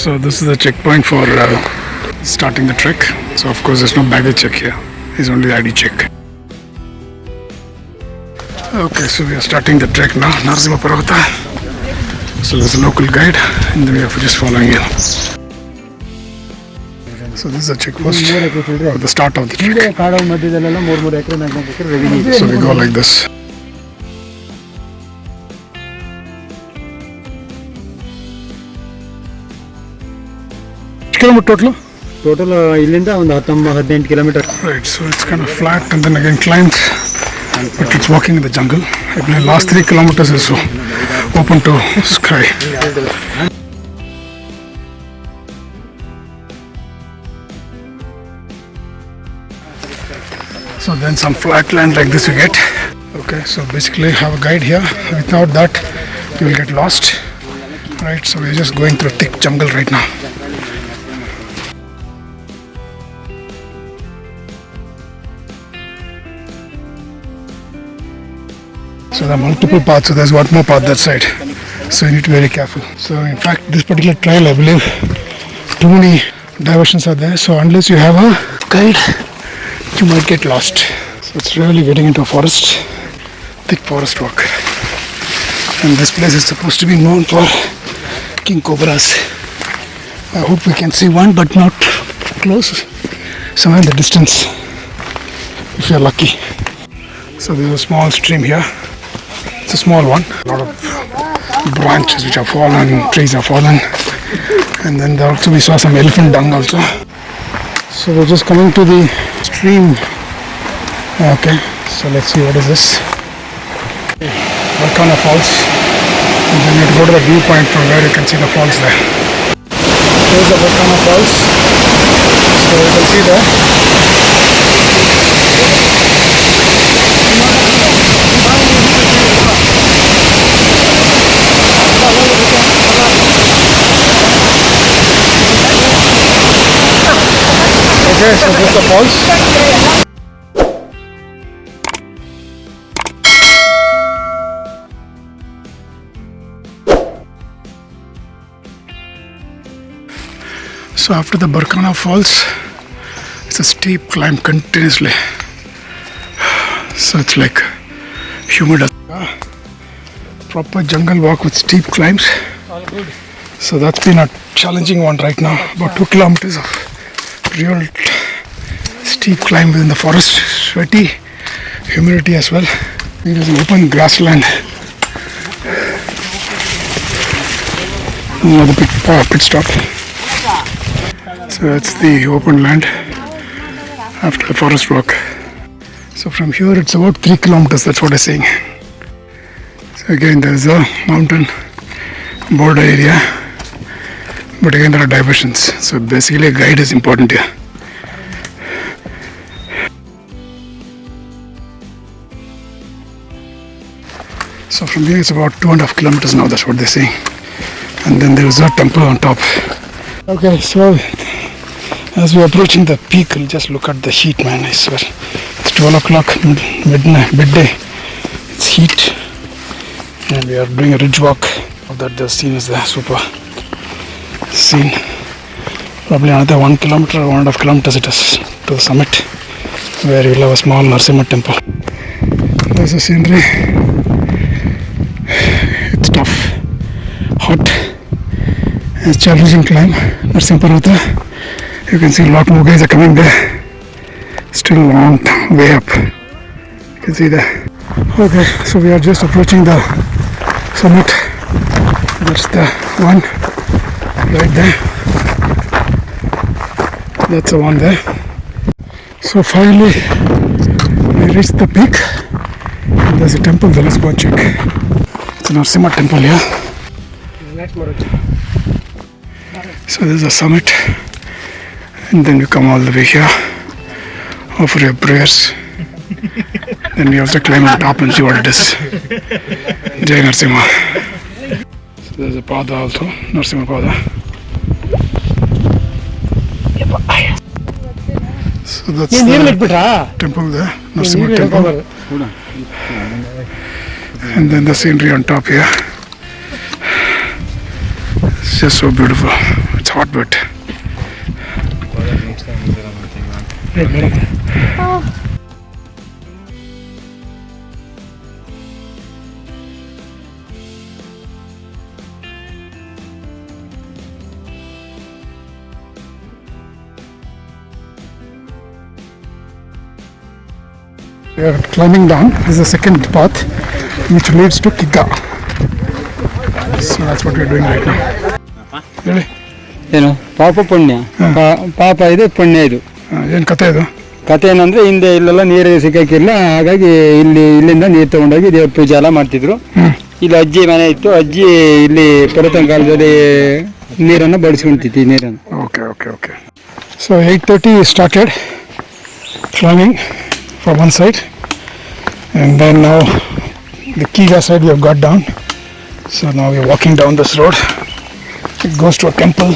So this is the checkpoint for starting the trek. So of course there's no baggage check here. It's only the ID check. Okay, so we are starting the trek now. Narasimha Parvata. So there's a local guide and then we are just following him. So this is a checkpost at the start of the trek. So we go like this. Total illinda ಒಂದು 18 kilometers. Right, so it's kind of flat and then again climbed, but it's walking in the jungle. I believe last 3 kilometers is so open to sky. So then some flat land like this you get. Okay, so basically have a guide here. Without that you will get lost. Right, so we're just going through thick jungle right now. So there are multiple paths, so there's one more path that side. So you need to be very careful. So in fact, this particular trail, I believe, too many diversions are there. So unless you have a guide, you might get lost. So it's really getting into a forest, thick forest walk. And this place is supposed to be known for king cobras. I hope we can see one, but not close. Somewhere in the distance, if you're lucky. So there's a small stream here. It's a small one. A lot of branches which are fallen, trees are fallen. And then there also we saw some elephant dung also. So we're just coming to the stream. Okay, so let's see what is this. Barkana Falls. And then you have to go to the viewpoint from where you can see the falls there. Here's the Barkana Falls. So you can see there. Okay, so this is the falls. So after the Barkana Falls, it's a steep climb continuously. So it's like humid. Proper jungle walk with steep climbs. All good. So that's been a challenging one right now. About 2 kilometers of real steep climb within the forest. Sweaty, humidity as well. It is an open grassland. Another pit stop. So that's the open land after the forest walk. So from here it's about 3 kilometers, that's what I'm saying. So again there is a mountain border area, but again there are diversions. So basically a guide is important here. So from here it's about 2.5 kilometers now, that's what they're saying. And then there is a temple on top. Okay, so as we are approaching the peak, we'll just look at the heat, man, I swear. It's 12 o'clock, midday. It's heat. And we are doing a ridge walk. That the scene is there, super scene. Probably another 1 kilometer or 1.5 kilometers it is to the summit, where you'll have a small Narasimha temple. There's the scenery. It's tough, hot. It's challenging climb. Narasimha Parvata. You can see a lot more guys are coming there. Still a long way up. You can see there. Okay, so we are just approaching the summit. That's the one right there. That's the one there. So finally we reached the peak. And there's a temple there. Let's go and check. It's a Narasimha temple here. So there's a summit. And then you come all the way here. Offer your prayers. Then we also climb on top and see what it is. Jai Narasimha. So there's a Pada also, Narasimha Pada. So that's the temple there, Narasimha temple. And then the scenery on top here. It's just so beautiful. It's it's hot, but we are climbing down. This is the second path which leads to Kigga. So that's what we are doing right now. Really? ಏನು ಪಾಪ ಪುಣ್ಯ ಪಾಪ ಇದೆ ಪುಣ್ಯ ಇದು. ಏನು ಕತೆ ಇದು? ಕತೆ ಏನಂದ್ರೆ ಹಿಂದೆ ಇಲ್ಲೆಲ್ಲ ನೀರು ಸಿಕ್ಕಾಕಿಲ್ಲ, ಹಾಗಾಗಿ ಇಲ್ಲಿಂದ ನೀರು ತಗೊಂಡೋಗಿ ದೇವ್ರ ಪೂಜೆ ಎಲ್ಲ ಮಾಡ್ತಿದ್ರು. ಇಲ್ಲಿ ಅಜ್ಜಿ ಮನೆ ಇತ್ತು, ಅಜ್ಜಿ ಇಲ್ಲಿ ಪುರಾತನ ಕಾಲದಲ್ಲಿ ನೀರನ್ನು ಬಳಸ್ಕೊಂತಿತ್ತು, ಈ ನೀರನ್ನು. Okay, okay, okay. So 8:30 we started climbing from one side, and then now the Keega side we have got down. So now we are walking down this road. It goes to a temple.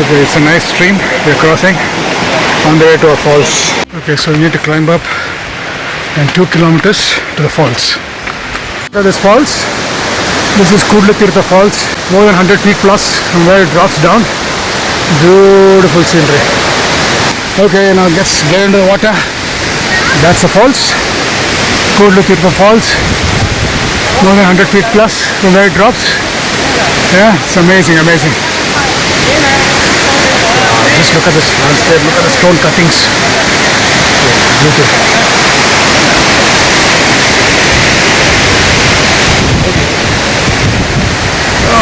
Okay, it's a nice stream we are crossing on the way to a falls. Okay, so we need to climb up and 2 kilometers to the falls. So this falls, this is Kudla Falls, more than 100 feet plus from where it drops down. Beautiful scenery. Okay, now let's get into the water. That's the falls, Kudla Falls, more than 100 feet plus from where it drops. Yeah, it's amazing, amazing. Just look at this landscape, look at the stone cuttings. Beautiful.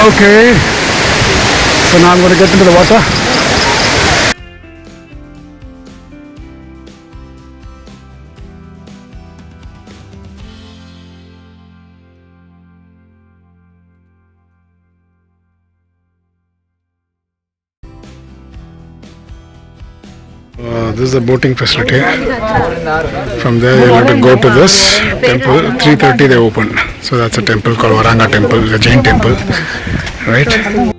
Okay, so now I'm going to get into the water. This is the boating facility. From there you'll have to go to this temple. 3:30 they open. So that's a temple called Varanga Temple, the Jain temple, right?